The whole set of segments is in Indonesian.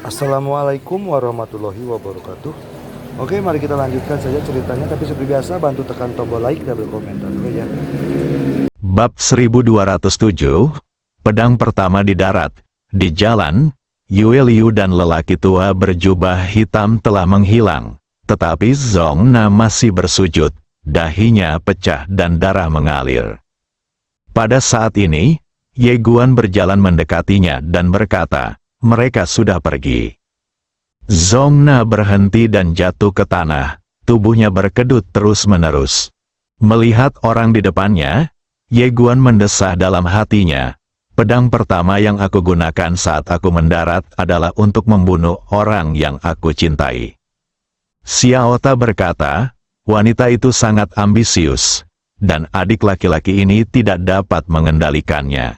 Assalamualaikum warahmatullahi wabarakatuh. Oke, mari kita lanjutkan saja ceritanya. Tapi seperti biasa, bantu tekan tombol like dan berkomentar dulu ya. Bab 1207, Pedang pertama di darat. Di jalan, Yue Liu dan lelaki tua berjubah hitam telah menghilang. Tetapi Zong Na masih bersujud, dahinya pecah dan darah mengalir. Pada saat ini, Ye Guan berjalan mendekatinya dan berkata, "Mereka sudah pergi." Zong Na berhenti dan jatuh ke tanah, tubuhnya berkedut terus-menerus. Melihat orang di depannya, Ye Guan mendesah dalam hatinya, "Pedang pertama yang aku gunakan saat aku mendarat adalah untuk membunuh orang yang aku cintai." Xiao Ta berkata, "Wanita itu sangat ambisius, dan adik laki-laki ini tidak dapat mengendalikannya."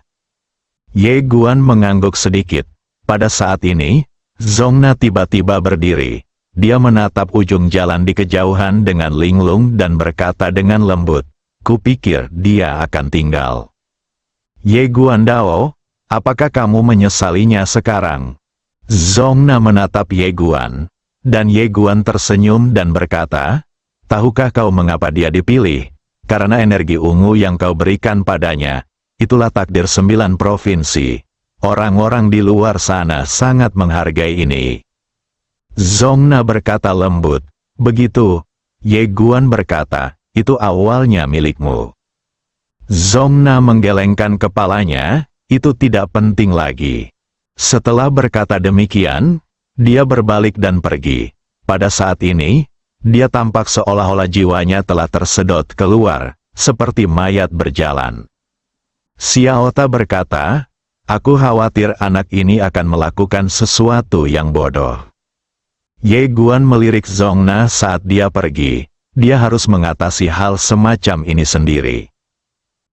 Ye Guan mengangguk sedikit. Pada saat ini, Zong Na tiba-tiba berdiri. Dia menatap ujung jalan di kejauhan dengan linglung dan berkata dengan lembut, "Kupikir dia akan tinggal." "Ye Guan Dao, apakah kamu menyesalinya sekarang?" Zong Na menatap Ye Guan, dan Ye Guan tersenyum dan berkata, "Tahukah kau mengapa dia dipilih? Karena energi ungu yang kau berikan padanya, itulah takdir 9 provinsi. Orang-orang di luar sana sangat menghargai ini." Zong Na berkata lembut, "Begitu." Ye Guan berkata, "Itu awalnya milikmu." Zong Na menggelengkan kepalanya, itu tidak penting lagi. Setelah berkata demikian, dia berbalik dan pergi. Pada saat ini, dia tampak seolah-olah jiwanya telah tersedot keluar, seperti mayat berjalan. Xiao Ta berkata, "Aku khawatir anak ini akan melakukan sesuatu yang bodoh." Ye Guan melirik Zong Na saat dia pergi. Dia harus mengatasi hal semacam ini sendiri.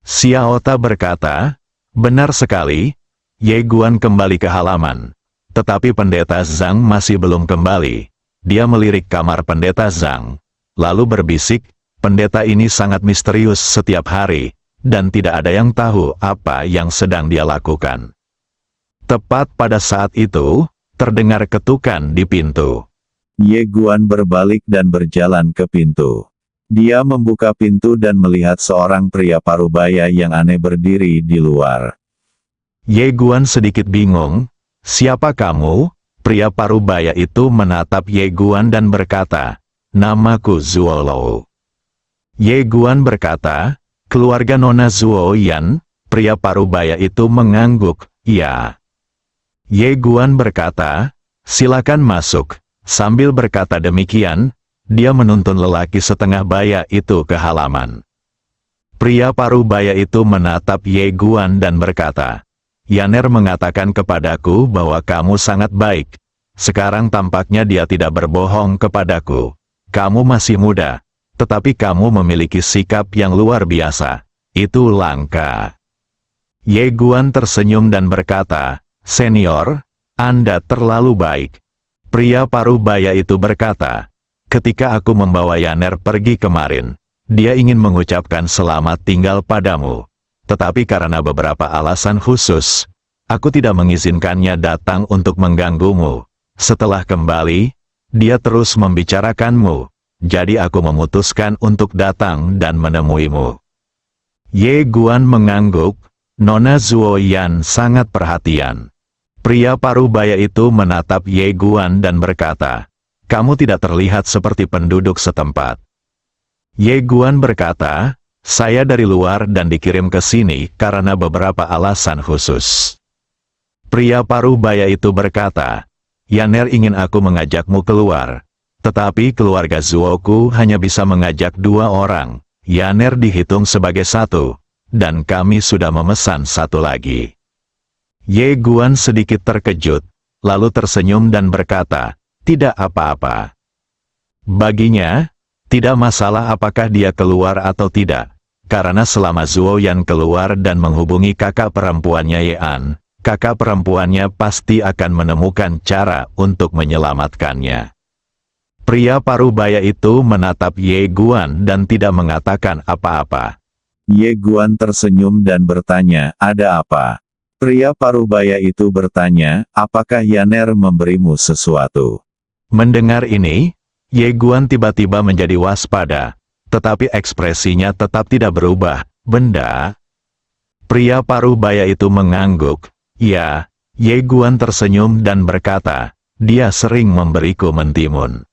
Xiao Ta berkata, "Benar sekali." Ye Guan kembali ke halaman. Tetapi pendeta Zhang masih belum kembali. Dia melirik kamar pendeta Zhang, lalu berbisik, "Pendeta ini sangat misterius setiap hari, dan tidak ada yang tahu apa yang sedang dia lakukan." Tepat pada saat itu, terdengar ketukan di pintu. Ye Guan berbalik dan berjalan ke pintu. Dia membuka pintu dan melihat seorang pria parubaya yang aneh berdiri di luar. Ye Guan sedikit bingung, "Siapa kamu?" Pria parubaya itu menatap Ye Guan dan berkata, "Namaku Zuo Lou." Ye Guan berkata, "Keluarga Nona Zuo Yan?" Pria parubaya itu mengangguk, "Ya." Ye Guan berkata, "Silakan masuk." Sambil berkata demikian, dia menuntun lelaki setengah baya itu ke halaman. Pria parubaya itu menatap Ye Guan dan berkata, "Yaner mengatakan kepadaku bahwa kamu sangat baik. Sekarang tampaknya dia tidak berbohong kepadaku. Kamu masih muda, tetapi kamu memiliki sikap yang luar biasa. Itu langka." Ye Guan tersenyum dan berkata, "Senior, Anda terlalu baik." Pria parubaya itu berkata, "Ketika aku membawa Yaner pergi kemarin, dia ingin mengucapkan selamat tinggal padamu. Tetapi karena beberapa alasan khusus, aku tidak mengizinkannya datang untuk mengganggumu. Setelah kembali, dia terus membicarakanmu. Jadi aku memutuskan untuk datang dan menemuimu." Ye Guan mengangguk, Nona Zuo Yan sangat perhatian. Pria parubaya itu menatap Ye Guan dan berkata, "Kamu tidak terlihat seperti penduduk setempat." Ye Guan berkata, "Saya dari luar dan dikirim ke sini karena beberapa alasan khusus." Pria parubaya itu berkata, "Yaner ingin aku mengajakmu keluar. Tetapi keluarga Zuoku hanya bisa mengajak 2 orang. Yaner dihitung sebagai 1, dan kami sudah memesan 1 lagi." Ye Guan sedikit terkejut, lalu tersenyum dan berkata, "Tidak apa-apa." Baginya, tidak masalah apakah dia keluar atau tidak, karena selama Zuo Yan keluar dan menghubungi kakak perempuannya Ye An, kakak perempuannya pasti akan menemukan cara untuk menyelamatkannya. Pria parubaya itu menatap Ye Guan dan tidak mengatakan apa-apa. Ye Guan tersenyum dan bertanya, "Ada apa?" Pria parubaya itu bertanya, apakah Yaner memberimu sesuatu? Mendengar ini, Ye Guan tiba-tiba menjadi waspada, tetapi ekspresinya tetap tidak berubah. Benda? Pria parubaya itu mengangguk. Ya, Ye Guan tersenyum dan berkata, dia sering memberiku mentimun.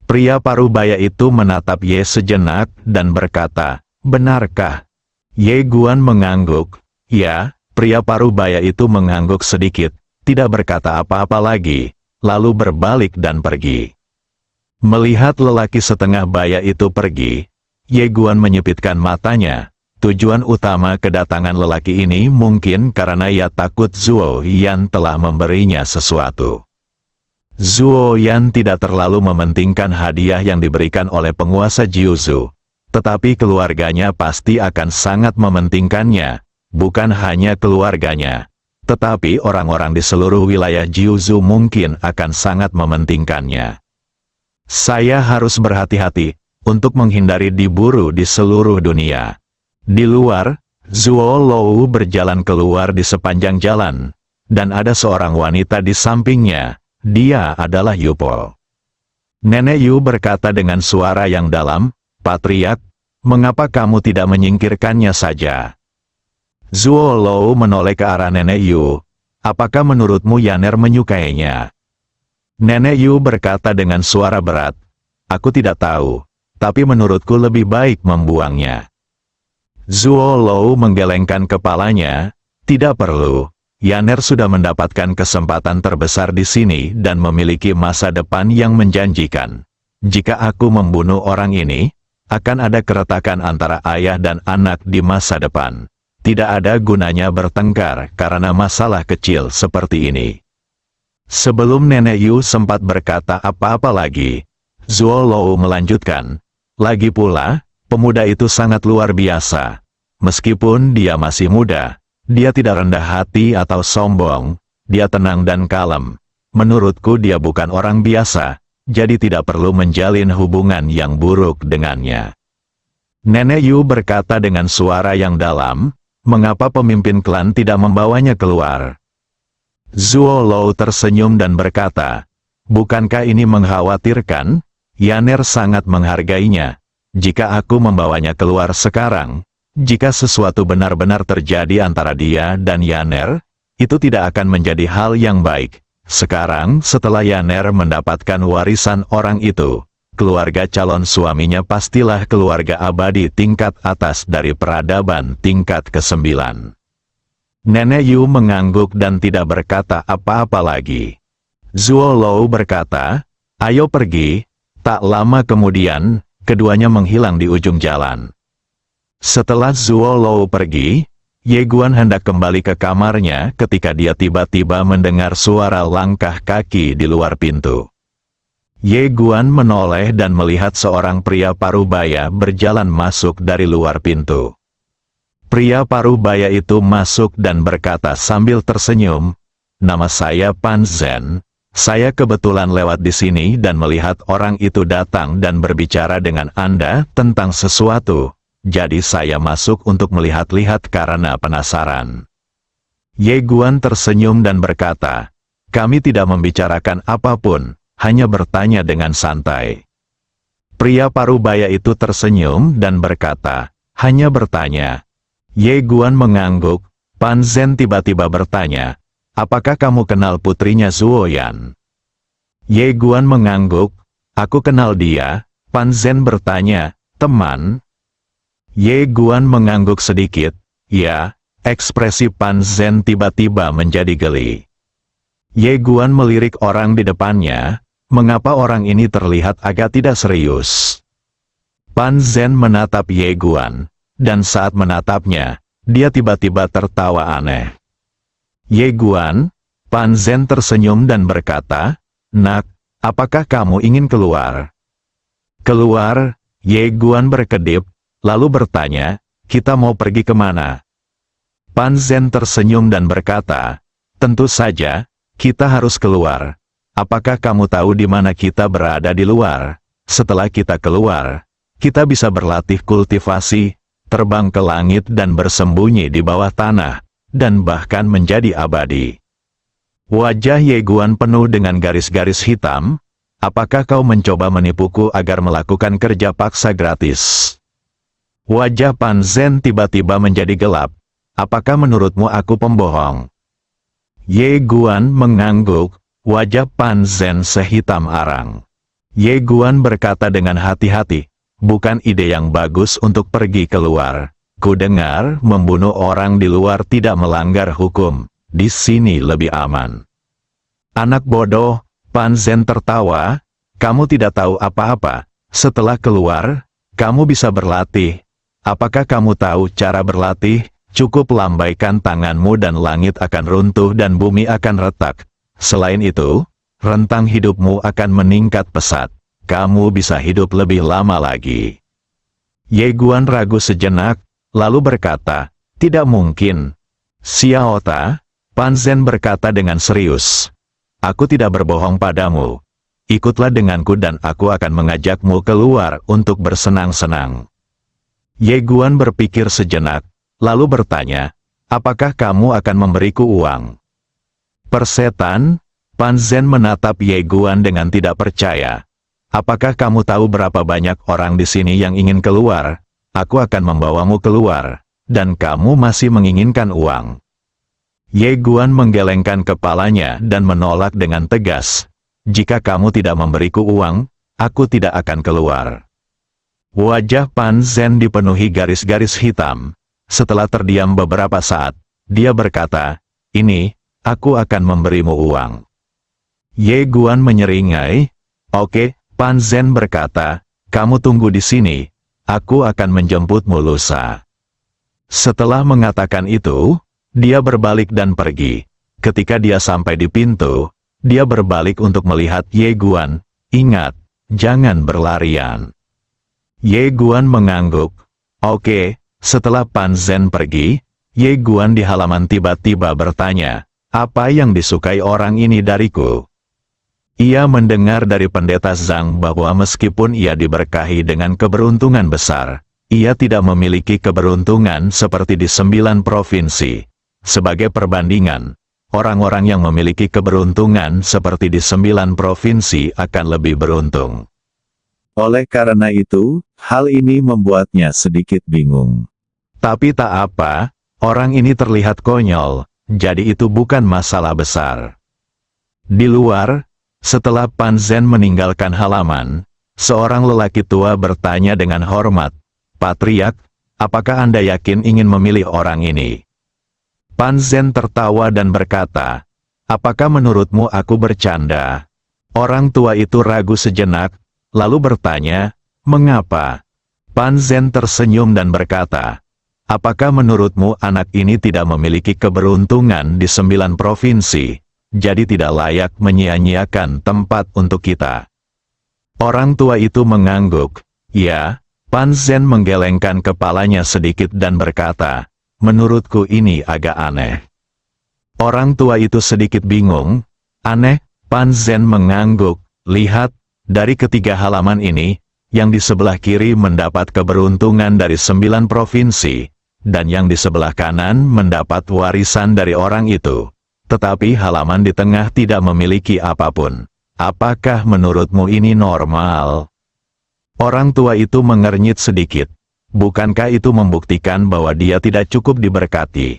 Pria parubaya itu menatap Ye sejenak dan berkata, benarkah? Ye Guan mengangguk. Ya, pria parubaya itu mengangguk sedikit, tidak berkata apa-apa lagi, lalu berbalik dan pergi. Melihat lelaki setengah baya itu pergi, Ye Guan menyipitkan matanya. Tujuan utama kedatangan lelaki ini mungkin karena ia takut Zuo Yan telah memberinya sesuatu. Zuo Yan tidak terlalu mementingkan hadiah yang diberikan oleh penguasa Jiuzhou, tetapi keluarganya pasti akan sangat mementingkannya, bukan hanya keluarganya, tetapi orang-orang di seluruh wilayah Jiuzhou mungkin akan sangat mementingkannya. Saya harus berhati-hati untuk menghindari diburu di seluruh dunia. Di luar, Zuo Lou berjalan keluar di sepanjang jalan, dan ada seorang wanita di sampingnya. Dia adalah Yupol. Nenek Yu berkata dengan suara yang dalam, Patriark, mengapa kamu tidak menyingkirkannya saja? Zuo Lou menoleh ke arah Nenek Yu. Apakah menurutmu Yaner menyukainya? Nenek Yu berkata dengan suara berat, aku tidak tahu, tapi menurutku lebih baik membuangnya. Zuo Lou menggelengkan kepalanya, tidak perlu, Yaner sudah mendapatkan kesempatan terbesar di sini dan memiliki masa depan yang menjanjikan. Jika aku membunuh orang ini, akan ada keretakan antara ayah dan anak di masa depan. Tidak ada gunanya bertengkar karena masalah kecil seperti ini. Sebelum Nenek Yu sempat berkata apa-apa lagi, Zuo Lou melanjutkan, lagi pula, pemuda itu sangat luar biasa. Meskipun dia masih muda, dia tidak rendah hati atau sombong, dia tenang dan kalem. Menurutku dia bukan orang biasa, jadi tidak perlu menjalin hubungan yang buruk dengannya. Nenek Yu berkata dengan suara yang dalam, mengapa pemimpin klan tidak membawanya keluar? Zuo Lou tersenyum dan berkata, bukankah ini mengkhawatirkan? Yaner sangat menghargainya. Jika aku membawanya keluar sekarang, jika sesuatu benar-benar terjadi antara dia dan Yaner, itu tidak akan menjadi hal yang baik. Sekarang, setelah Yaner mendapatkan warisan orang itu, keluarga calon suaminya pastilah keluarga abadi tingkat atas dari peradaban tingkat ke-9. Nenek Yu mengangguk dan tidak berkata apa-apa lagi. Zuo Lou berkata, ayo pergi. Tak lama kemudian, keduanya menghilang di ujung jalan. Setelah Zuo Lou pergi, Ye Guan hendak kembali ke kamarnya ketika dia tiba-tiba mendengar suara langkah kaki di luar pintu. Ye Guan menoleh dan melihat seorang pria parubaya berjalan masuk dari luar pintu. Pria parubaya itu masuk dan berkata sambil tersenyum, nama saya Pan Zhen. Saya kebetulan lewat di sini dan melihat orang itu datang dan berbicara dengan Anda tentang sesuatu. Jadi saya masuk untuk melihat-lihat karena penasaran. Ye Guan tersenyum dan berkata, kami tidak membicarakan apapun, hanya bertanya dengan santai. Pria parubaya itu tersenyum dan berkata, hanya bertanya. Ye Guan mengangguk. Pan Zhen tiba-tiba bertanya, apakah kamu kenal putrinya Zuo Yan? Ye Guan mengangguk, aku kenal dia. Pan Zhen bertanya, teman? Ye Guan mengangguk sedikit, ya, ekspresi Pan Zhen tiba-tiba menjadi geli. Ye Guan melirik orang di depannya, mengapa orang ini terlihat agak tidak serius? Pan Zhen menatap Ye Guan, dan saat menatapnya, dia tiba-tiba tertawa aneh. Ye Guan, Pan Zhen tersenyum dan berkata, nak, apakah kamu ingin keluar? Keluar, Ye Guan berkedip, lalu bertanya, kita mau pergi kemana? Pan Zhen tersenyum dan berkata, tentu saja, kita harus keluar. Apakah kamu tahu di mana kita berada di luar? Setelah kita keluar, kita bisa berlatih kultivasi, terbang ke langit dan bersembunyi di bawah tanah. dan bahkan menjadi abadi. Wajah Ye Guan penuh dengan garis-garis hitam. Apakah kau mencoba menipuku agar melakukan kerja paksa gratis? Wajah Pan Zhen tiba-tiba menjadi gelap. Apakah menurutmu aku pembohong? Ye Guan mengangguk, wajah Pan Zhen sehitam arang. Ye Guan berkata dengan hati-hati, bukan ide yang bagus untuk pergi keluar. Ku dengar membunuh orang di luar tidak melanggar hukum. Di sini lebih aman. Anak bodoh, Pan Zhen tertawa, kamu tidak tahu apa-apa. Setelah keluar, kamu bisa berlatih. Apakah kamu tahu cara berlatih? Cukup lambaikan tanganmu dan langit akan runtuh dan bumi akan retak. Selain itu, rentang hidupmu akan meningkat pesat. Kamu bisa hidup lebih lama lagi. Ye Guan ragu sejenak, lalu berkata, tidak mungkin. Xiao Ta, Pan Zhen berkata dengan serius. Aku tidak berbohong padamu. Ikutlah denganku dan aku akan mengajakmu keluar untuk bersenang-senang. Ye Guan berpikir sejenak, lalu bertanya, apakah kamu akan memberiku uang? Persetan, Pan Zhen menatap Ye Guan dengan tidak percaya. Apakah kamu tahu berapa banyak orang di sini yang ingin keluar? Aku akan membawamu keluar, dan kamu masih menginginkan uang. Ye Guan menggelengkan kepalanya dan menolak dengan tegas. Jika kamu tidak memberiku uang, aku tidak akan keluar. Wajah Pan Zhen dipenuhi garis-garis hitam. Setelah terdiam beberapa saat, dia berkata, ini, aku akan memberimu uang. Ye Guan menyeringai, oke, Pan Zhen berkata, kamu tunggu di sini, aku akan menjemputmu lusa. Setelah mengatakan itu, dia berbalik dan pergi. Ketika dia sampai di pintu, dia berbalik untuk melihat Ye Guan. Ingat, jangan berlarian. Ye Guan mengangguk. Oke, setelah Pan Zhen pergi, Ye Guan di halaman tiba-tiba bertanya, apa yang disukai orang ini dariku? Ia mendengar dari pendeta Zhang bahwa meskipun ia diberkahi dengan keberuntungan besar, ia tidak memiliki keberuntungan seperti di 9 provinsi. Sebagai perbandingan, orang-orang yang memiliki keberuntungan seperti di 9 provinsi akan lebih beruntung. Oleh karena itu, hal ini membuatnya sedikit bingung. Tapi tak apa, orang ini terlihat konyol, jadi itu bukan masalah besar. Di luar, setelah Pan Zhen meninggalkan halaman, seorang lelaki tua bertanya dengan hormat, Patriark, apakah Anda yakin ingin memilih orang ini? Pan Zhen tertawa dan berkata, apakah menurutmu aku bercanda? Orang tua itu ragu sejenak, lalu bertanya, mengapa? Pan Zhen tersenyum dan berkata, apakah menurutmu anak ini tidak memiliki keberuntungan di 9 provinsi, jadi tidak layak menyia-nyiakan tempat untuk kita? Orang tua itu mengangguk, ya. Pan Zhen menggelengkan kepalanya sedikit dan berkata, menurutku ini agak aneh. Orang tua itu sedikit bingung. Aneh, Pan Zhen mengangguk. Lihat, dari ketiga halaman ini, yang di sebelah kiri mendapat keberuntungan dari 9 provinsi, dan yang di sebelah kanan mendapat warisan dari orang itu. Tetapi halaman di tengah tidak memiliki apapun. Apakah menurutmu ini normal? Orang tua itu mengernyit sedikit. Bukankah itu membuktikan bahwa dia tidak cukup diberkati?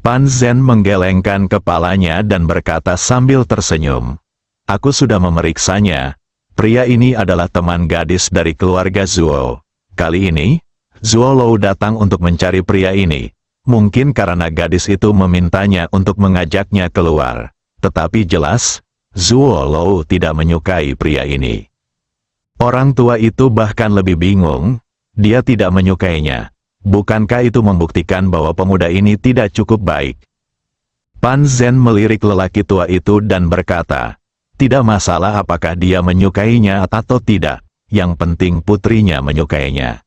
Pan Zhen menggelengkan kepalanya dan berkata sambil tersenyum. Aku sudah memeriksanya. Pria ini adalah teman gadis dari keluarga Zuo. Kali ini, Zuo Lou datang untuk mencari pria ini. Mungkin karena gadis itu memintanya untuk mengajaknya keluar. Tetapi jelas, Zuo Lou tidak menyukai pria ini. Orang tua itu bahkan lebih bingung. Dia tidak menyukainya. Bukankah itu membuktikan bahwa pemuda ini tidak cukup baik? Pan Zhen melirik lelaki tua itu dan berkata, tidak masalah apakah dia menyukainya atau tidak, yang penting putrinya menyukainya.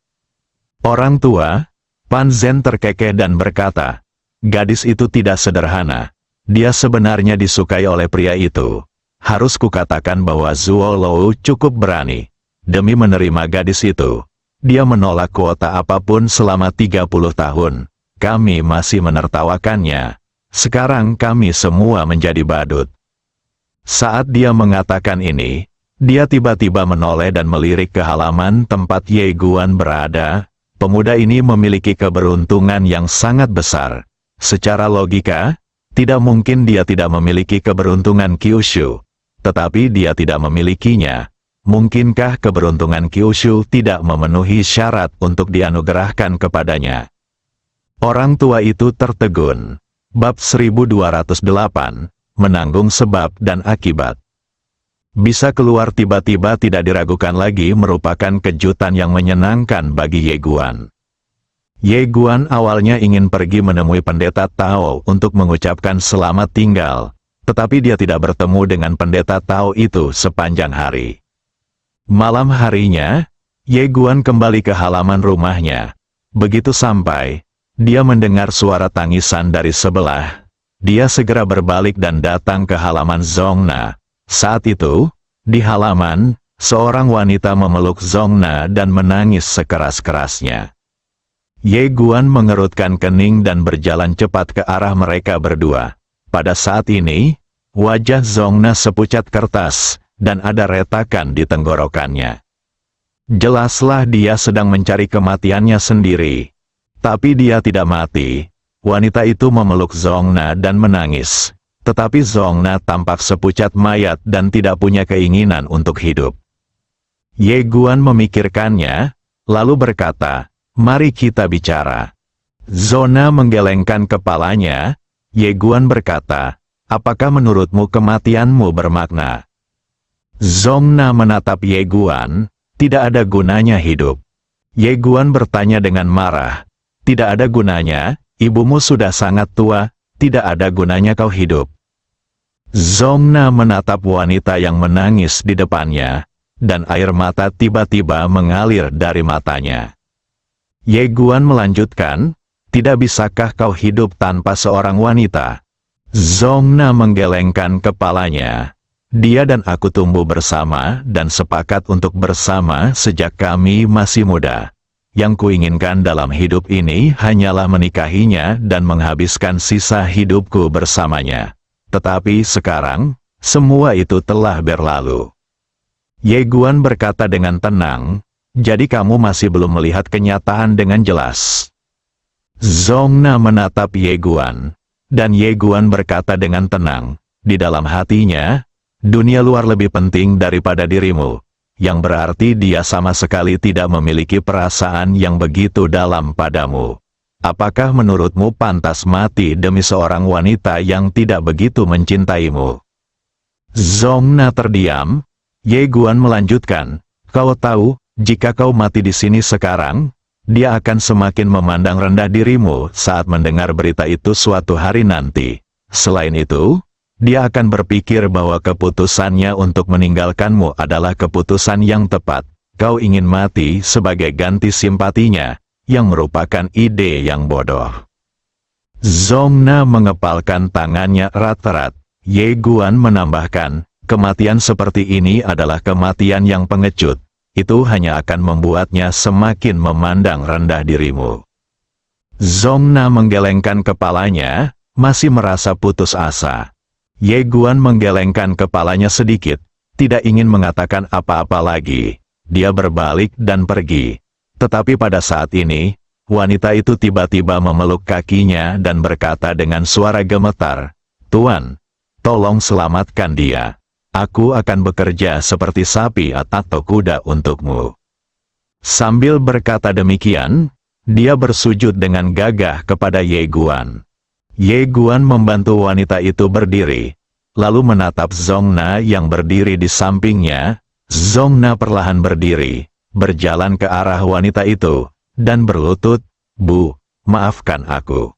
Orang tua, Pan Zhen terkekeh dan berkata, gadis itu tidak sederhana. Dia sebenarnya disukai oleh pria itu. Harus kukatakan bahwa Zuo Lou cukup berani. Demi menerima gadis itu, dia menolak kuota apapun selama 30 tahun. kami masih menertawakannya. Sekarang kami semua menjadi badut. Saat dia mengatakan ini, dia tiba-tiba menoleh dan melirik ke halaman tempat Ye Guan berada. Pemuda ini memiliki keberuntungan yang sangat besar. Secara logika, tidak mungkin dia tidak memiliki keberuntungan Kyushu. Tetapi dia tidak memilikinya. Mungkinkah keberuntungan Kyushu tidak memenuhi syarat untuk dianugerahkan kepadanya? Orang tua itu tertegun. Bab 1208, menanggung sebab dan akibat. Bisa keluar tiba-tiba tidak diragukan lagi merupakan kejutan yang menyenangkan bagi Ye Guan. Ye Guan awalnya ingin pergi menemui pendeta Tao untuk mengucapkan selamat tinggal, tetapi dia tidak bertemu dengan pendeta Tao itu sepanjang hari. Malam harinya, Ye Guan kembali ke halaman rumahnya. Begitu sampai, dia mendengar suara tangisan dari sebelah. Dia segera berbalik dan datang ke halaman Zongna. Saat itu, di halaman, seorang wanita memeluk Zongna dan menangis sekeras-kerasnya. Ye Guan mengerutkan kening dan berjalan cepat ke arah mereka berdua. Pada saat ini, wajah Zongna sepucat kertas, dan ada retakan di tenggorokannya. Jelaslah dia sedang mencari kematiannya sendiri. Tapi dia tidak mati. Wanita itu memeluk Zongna dan menangis. Tetapi Zongna tampak sepucat mayat dan tidak punya keinginan untuk hidup. Ye Guan memikirkannya, lalu berkata, "Mari kita bicara." Zona menggelengkan kepalanya. Ye Guan berkata, "Apakah menurutmu kematianmu bermakna?" Zongna menatap Ye Guan, "Tidak ada gunanya hidup." Ye Guan bertanya dengan marah, "Tidak ada gunanya, ibumu sudah sangat tua, tidak ada gunanya kau hidup." Zongna menatap wanita yang menangis di depannya, dan air mata tiba-tiba mengalir dari matanya. Ye Guan melanjutkan, "Tidak bisakah kau hidup tanpa seorang wanita?" Zongna menggelengkan kepalanya. "Dia dan aku tumbuh bersama dan sepakat untuk bersama sejak kami masih muda. Yang kuinginkan dalam hidup ini hanyalah menikahinya dan menghabiskan sisa hidupku bersamanya. Tetapi sekarang, semua itu telah berlalu." Ye Guan berkata dengan tenang, "Jadi kamu masih belum melihat kenyataan dengan jelas?" Zongna menatap Ye Guan, dan Ye Guan berkata dengan tenang, di dalam hatinya, "Dunia luar lebih penting daripada dirimu," yang berarti dia sama sekali tidak memiliki perasaan yang begitu dalam padamu. Apakah menurutmu pantas mati demi seorang wanita yang tidak begitu mencintaimu? Zongna terdiam. Ye Guan melanjutkan, "Kau tahu, jika kau mati di sini sekarang, dia akan semakin memandang rendah dirimu saat mendengar berita itu suatu hari nanti. Selain itu, dia akan berpikir bahwa keputusannya untuk meninggalkanmu adalah keputusan yang tepat. Kau ingin mati sebagai ganti simpatinya, yang merupakan ide yang bodoh." Zongna mengepalkan tangannya erat-erat. Ye Guan menambahkan, "Kematian seperti ini adalah kematian yang pengecut. Itu hanya akan membuatnya semakin memandang rendah dirimu." Zongna menggelengkan kepalanya, masih merasa putus asa. Ye Guan menggelengkan kepalanya sedikit, tidak ingin mengatakan apa-apa lagi. Dia berbalik dan pergi. Tetapi pada saat ini, wanita itu tiba-tiba memeluk kakinya dan berkata dengan suara gemetar, "Tuan, tolong selamatkan dia. Aku akan bekerja seperti sapi atau kuda untukmu." Sambil berkata demikian, dia bersujud dengan gagah kepada Ye Guan. Ye Guan membantu wanita itu berdiri, lalu menatap Zongna yang berdiri di sampingnya. Zongna perlahan berdiri, berjalan ke arah wanita itu, dan berlutut, "Bu, maafkan aku."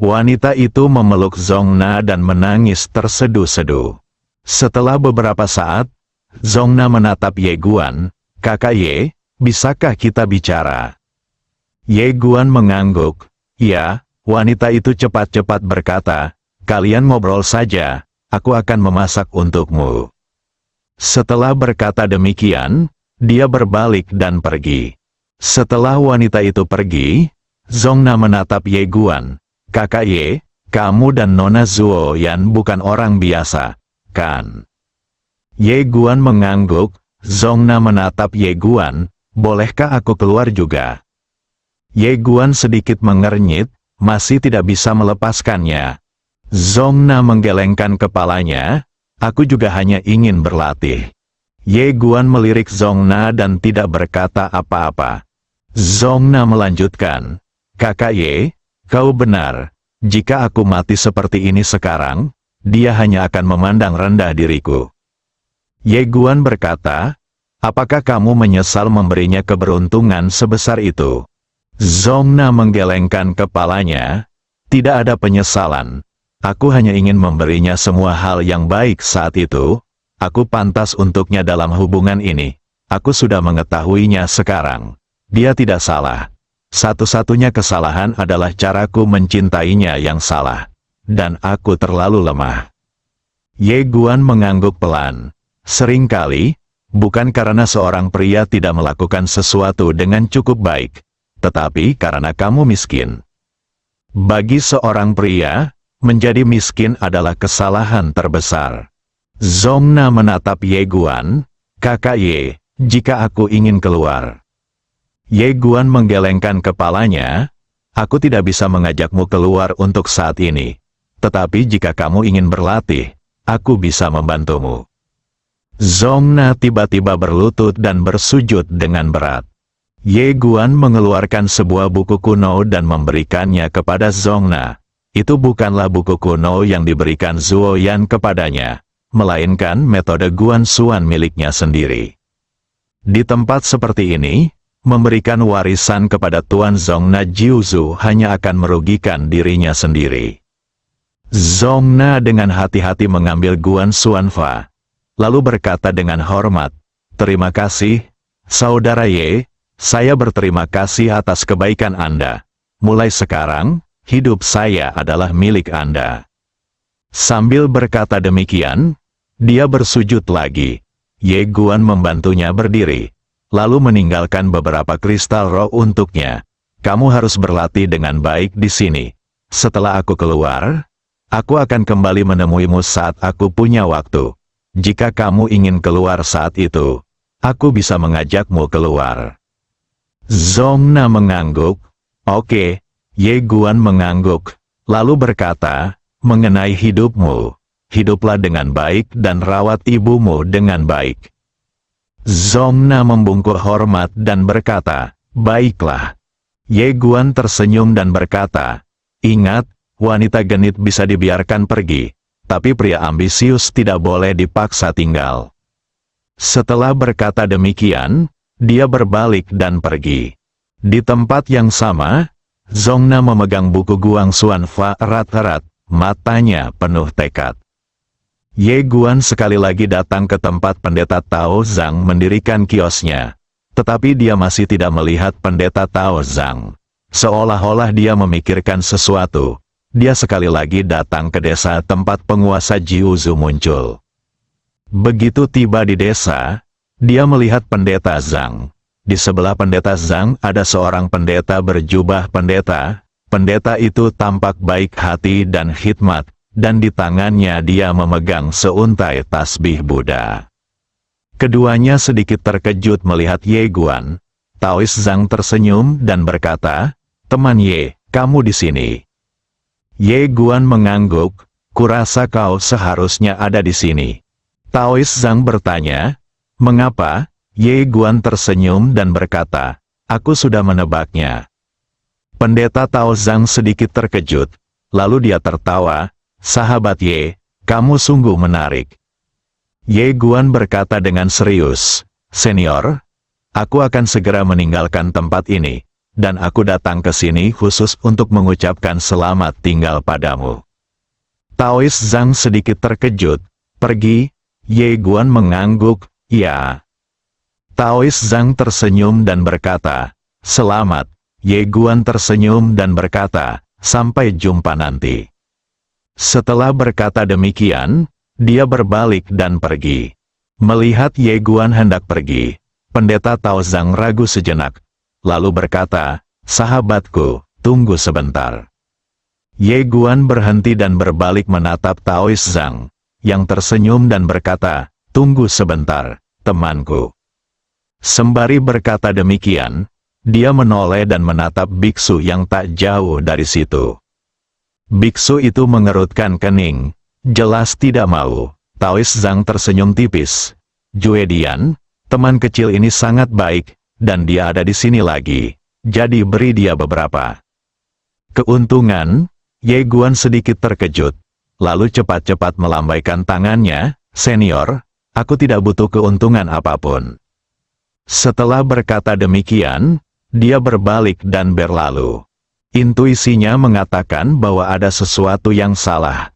Wanita itu memeluk Zongna dan menangis terseduh-seduh. Setelah beberapa saat, Zongna menatap Ye Guan, "Kakak Ye, bisakah kita bicara?" Ye Guan mengangguk. "Ya." Wanita itu cepat-cepat berkata, "Kalian ngobrol saja, aku akan memasak untukmu." Setelah berkata demikian, dia berbalik dan pergi. Setelah wanita itu pergi, Zongna menatap Ye Guan. Kakak Ye, kamu dan Nona Zuoyan bukan orang biasa, kan? Ye Guan mengangguk. Zongna menatap Ye Guan, bolehkah aku keluar juga? Ye Guan sedikit mengernyit, masih tidak bisa melepaskannya. Zongna menggelengkan kepalanya, aku juga hanya ingin berlatih. Ye Guan melirik Zongna dan tidak berkata apa-apa. Zongna melanjutkan, Kakak Ye, kau benar, jika aku mati seperti ini sekarang, dia hanya akan memandang rendah diriku. Ye Guan berkata, apakah kamu menyesal memberinya keberuntungan sebesar itu? Zongna menggelengkan kepalanya, tidak ada penyesalan. Aku hanya ingin memberinya semua hal yang baik saat itu. Aku pantas untuknya dalam hubungan ini. Aku sudah mengetahuinya sekarang. Dia tidak salah. Satu-satunya kesalahan adalah caraku mencintainya yang salah. Dan aku terlalu lemah. Ye Guan mengangguk pelan. Seringkali, bukan karena seorang pria tidak melakukan sesuatu dengan cukup baik, tetapi karena kamu miskin. Bagi seorang pria, menjadi miskin adalah kesalahan terbesar. Zongna menatap Ye Guan, Kakak Ye, jika aku ingin keluar. Ye Guan menggelengkan kepalanya, aku tidak bisa mengajakmu keluar untuk saat ini. Tetapi jika kamu ingin berlatih, aku bisa membantumu. Zongna tiba-tiba berlutut dan bersujud dengan berat. Ye Guan mengeluarkan sebuah buku kuno dan memberikannya kepada Zongna. Itu bukanlah buku kuno yang diberikan Zuoyan kepadanya, melainkan metode Guan Xuan miliknya sendiri. Di tempat seperti ini, memberikan warisan kepada Tuan Zongna Jiuzu hanya akan merugikan dirinya sendiri. Zongna dengan hati-hati mengambil Guan Xuan Fa. Lalu berkata dengan hormat, terima kasih, Saudara Ye, saya berterima kasih atas kebaikan Anda. Mulai sekarang, hidup saya adalah milik Anda. Sambil berkata demikian, dia bersujud lagi. Ye Guan membantunya berdiri, lalu meninggalkan beberapa kristal roh untuknya. Kamu harus berlatih dengan baik di sini. Setelah aku keluar, aku akan kembali menemuimu saat aku punya waktu. Jika kamu ingin keluar saat itu, aku bisa mengajakmu keluar. Zongna mengangguk. Oke, Ye Guan mengangguk, lalu berkata, mengenai hidupmu, hiduplah dengan baik dan rawat ibumu dengan baik. Zongna membungkuk hormat dan berkata, baiklah. Ye Guan tersenyum dan berkata, ingat, wanita genit bisa dibiarkan pergi. Tapi pria ambisius tidak boleh dipaksa tinggal. Setelah berkata demikian, dia berbalik dan pergi. Di tempat yang sama, Zongna memegang buku Guan Xuan Fa erat-erat, matanya penuh tekad. Ye Guan sekali lagi datang ke tempat pendeta Tao Zhang mendirikan kiosnya. Tetapi dia masih tidak melihat pendeta Tao Zhang. Seolah-olah dia memikirkan sesuatu. Dia sekali lagi datang ke desa tempat penguasa Jiuzu muncul. Begitu tiba di desa, dia melihat pendeta Zhang. Di sebelah pendeta Zhang ada seorang pendeta berjubah pendeta. Pendeta itu tampak baik hati dan khidmat, dan di tangannya dia memegang seuntai tasbih Buddha. Keduanya sedikit terkejut melihat Ye Guan. Taois Zhang tersenyum dan berkata, teman Ye, kamu di sini. Ye Guan mengangguk, kurasa kau seharusnya ada di sini. Taois Zhang bertanya, mengapa? Ye Guan tersenyum dan berkata, aku sudah menebaknya. Pendeta Tao Zhang sedikit terkejut, lalu dia tertawa, sahabat Ye, kamu sungguh menarik. Ye Guan berkata dengan serius, senior, aku akan segera meninggalkan tempat ini. Dan aku datang ke sini khusus untuk mengucapkan selamat tinggal padamu. Taois Zhang sedikit terkejut. Pergi? Ye Guan mengangguk, ya. Taois Zhang tersenyum dan berkata, selamat. Ye Guan tersenyum dan berkata, sampai jumpa nanti. Setelah berkata demikian, dia berbalik dan pergi. Melihat Ye Guan hendak pergi, pendeta Tao Zhang ragu sejenak. Lalu berkata, sahabatku, tunggu sebentar. Ye Guan berhenti dan berbalik menatap Taois Zhang, yang tersenyum dan berkata, "Tunggu sebentar, temanku." Sembari berkata demikian, dia menoleh dan menatap biksu yang tak jauh dari situ. Biksu itu mengerutkan kening, jelas tidak mau. Taois Zhang tersenyum tipis. "Juedian, teman kecil ini sangat baik, dan dia ada di sini lagi. Jadi beri dia beberapa keuntungan." Ye Guan sedikit terkejut, lalu cepat-cepat melambaikan tangannya, "Senior, aku tidak butuh keuntungan apapun." Setelah berkata demikian, dia berbalik dan berlalu. Intuisinya mengatakan bahwa ada sesuatu yang salah.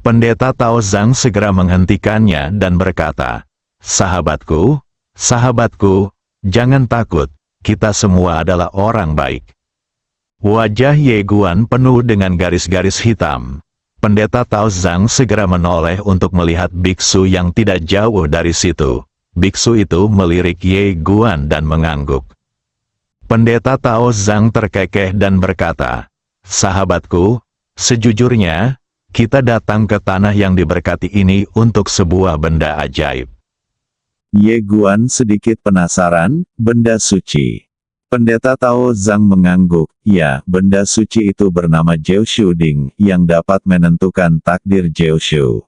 Pendeta Tao Zhang segera menghentikannya dan berkata, "Sahabatku, sahabatku, jangan takut, kita semua adalah orang baik." Wajah Ye Guan penuh dengan garis-garis hitam. Pendeta Tao Zhang segera menoleh untuk melihat biksu yang tidak jauh dari situ. Biksu itu melirik Ye Guan dan mengangguk. Pendeta Tao Zhang terkekeh dan berkata, "Sahabatku, sejujurnya, kita datang ke tanah yang diberkati ini untuk sebuah benda ajaib." Ye Guan sedikit penasaran, benda suci. Pendeta Tao Zhang mengangguk, "Ya, benda suci itu bernama Jiushu Ding, yang dapat menentukan takdir Jiushu.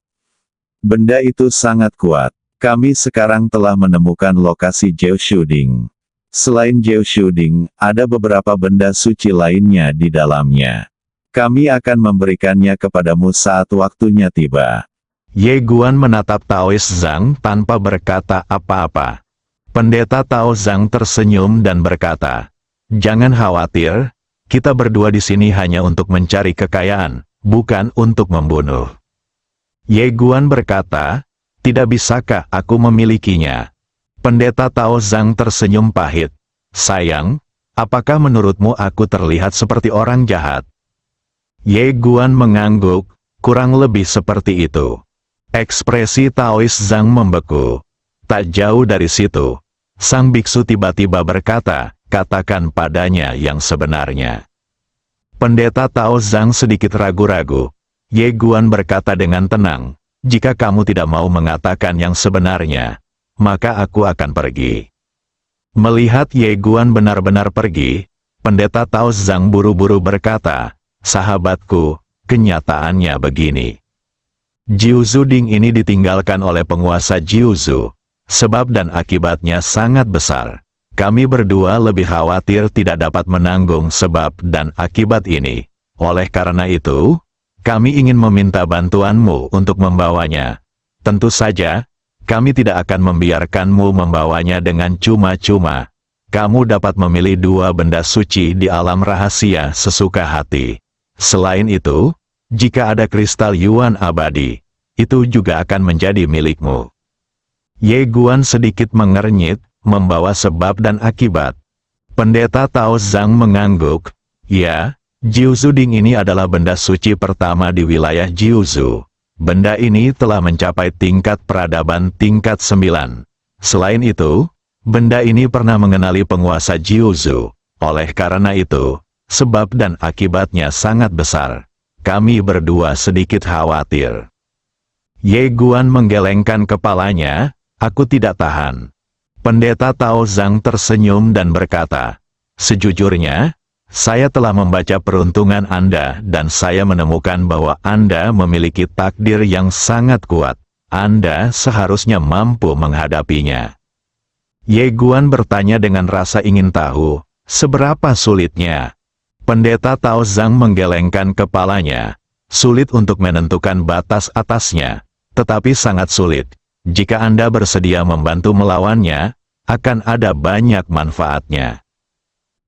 Benda itu sangat kuat. Kami sekarang telah menemukan lokasi Jiushu Ding. Selain Jiushu Ding, ada beberapa benda suci lainnya di dalamnya. Kami akan memberikannya kepadamu saat waktunya tiba." Ye Guan menatap Taois Zhang tanpa berkata apa-apa. Pendeta Tao Zhang tersenyum dan berkata, "Jangan khawatir, kita berdua di sini hanya untuk mencari kekayaan, bukan untuk membunuh." Ye Guan berkata, "Tidak bisakah aku memilikinya?" Pendeta Tao Zhang tersenyum pahit. "Sayang, apakah menurutmu aku terlihat seperti orang jahat?" Ye Guan mengangguk, "Kurang lebih seperti itu." Ekspresi Taois Zhang membeku. Tak jauh dari situ, sang biksu tiba-tiba berkata, "Katakan padanya yang sebenarnya." Pendeta Tao Zhang sedikit ragu-ragu. Ye Guan berkata dengan tenang, "Jika kamu tidak mau mengatakan yang sebenarnya, maka aku akan pergi." Melihat Ye Guan benar-benar pergi, Pendeta Tao Zhang buru-buru berkata, "Sahabatku, kenyataannya begini. Jiuzhu Ding ini ditinggalkan oleh penguasa Jiuzhu. Sebab dan akibatnya sangat besar. Kami berdua lebih khawatir tidak dapat menanggung sebab dan akibat ini. Oleh karena itu, kami ingin meminta bantuanmu untuk membawanya. Tentu saja, kami tidak akan membiarkanmu membawanya dengan cuma-cuma. Kamu dapat memilih dua benda suci di alam rahasia sesuka hati. Selain itu, jika ada kristal Yuan abadi, itu juga akan menjadi milikmu." Ye Guan sedikit mengernyit, membawa sebab dan akibat. Pendeta Tao Zhang mengangguk, "Ya, Jiuzhu Ding ini adalah benda suci pertama di wilayah Jiuzhu. Benda ini telah mencapai tingkat peradaban tingkat 9. Selain itu, benda ini pernah mengenali penguasa Jiuzhu. Oleh karena itu, sebab dan akibatnya sangat besar. Kami berdua sedikit khawatir." Ye Guan menggelengkan kepalanya, "Aku tidak tahan." Pendeta Tao Zhang tersenyum dan berkata, "Sejujurnya, saya telah membaca peruntungan Anda dan saya menemukan bahwa Anda memiliki takdir yang sangat kuat. Anda seharusnya mampu menghadapinya." Ye Guan bertanya dengan rasa ingin tahu, "Seberapa sulitnya?" Pendeta Tao Zhang menggelengkan kepalanya. "Sulit untuk menentukan batas atasnya, tetapi sangat sulit. Jika Anda bersedia membantu melawannya, akan ada banyak manfaatnya."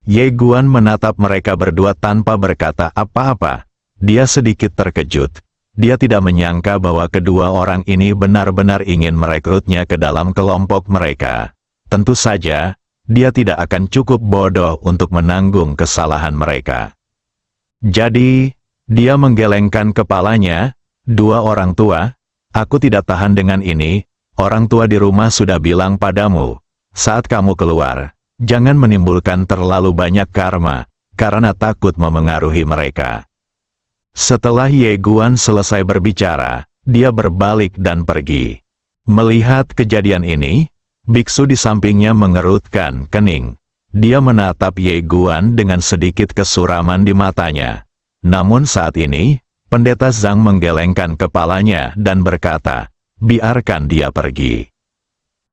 Ye Guan menatap mereka berdua tanpa berkata apa-apa. Dia sedikit terkejut. Dia tidak menyangka bahwa kedua orang ini benar-benar ingin merekrutnya ke dalam kelompok mereka. Tentu saja, dia tidak akan cukup bodoh untuk menanggung kesalahan mereka. Jadi, dia menggelengkan kepalanya, "Dua orang tua, aku tidak tahan dengan ini. Orang tua di rumah sudah bilang padamu, saat kamu keluar, jangan menimbulkan terlalu banyak karma, karena takut memengaruhi mereka. Setelah Ye Guan selesai berbicara, dia berbalik dan pergi. Melihat kejadian ini, biksu di sampingnya mengerutkan kening. Dia menatap Ye Guan dengan sedikit kesuraman di matanya. Namun saat ini, Pendeta Zhang menggelengkan kepalanya dan berkata, biarkan dia pergi.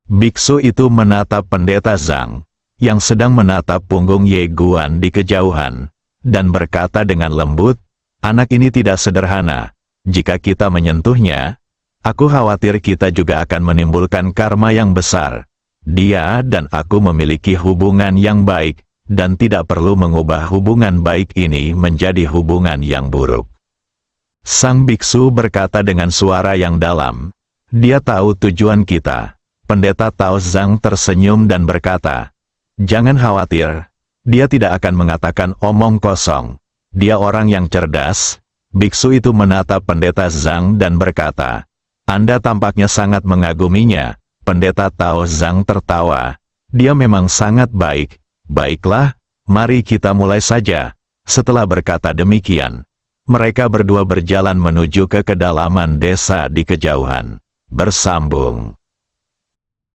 Biksu itu menatap Pendeta Zhang, yang sedang menatap punggung Ye Guan di kejauhan, dan berkata dengan lembut, anak ini tidak sederhana. Jika kita menyentuhnya, aku khawatir kita juga akan menimbulkan karma yang besar. Dia dan aku memiliki hubungan yang baik, dan tidak perlu mengubah hubungan baik ini menjadi hubungan yang buruk. Sang biksu berkata dengan suara yang dalam, dia tahu tujuan kita. Pendeta Tao Zhang tersenyum dan berkata, jangan khawatir, dia tidak akan mengatakan omong kosong. Dia orang yang cerdas. Biksu itu menatap Pendeta Zhang dan berkata, Anda tampaknya sangat mengaguminya. Pendeta Tao Zhang tertawa. Dia memang sangat baik. Baiklah, mari kita mulai saja. Setelah berkata demikian, mereka berdua berjalan menuju ke kedalaman desa di kejauhan. Bersambung.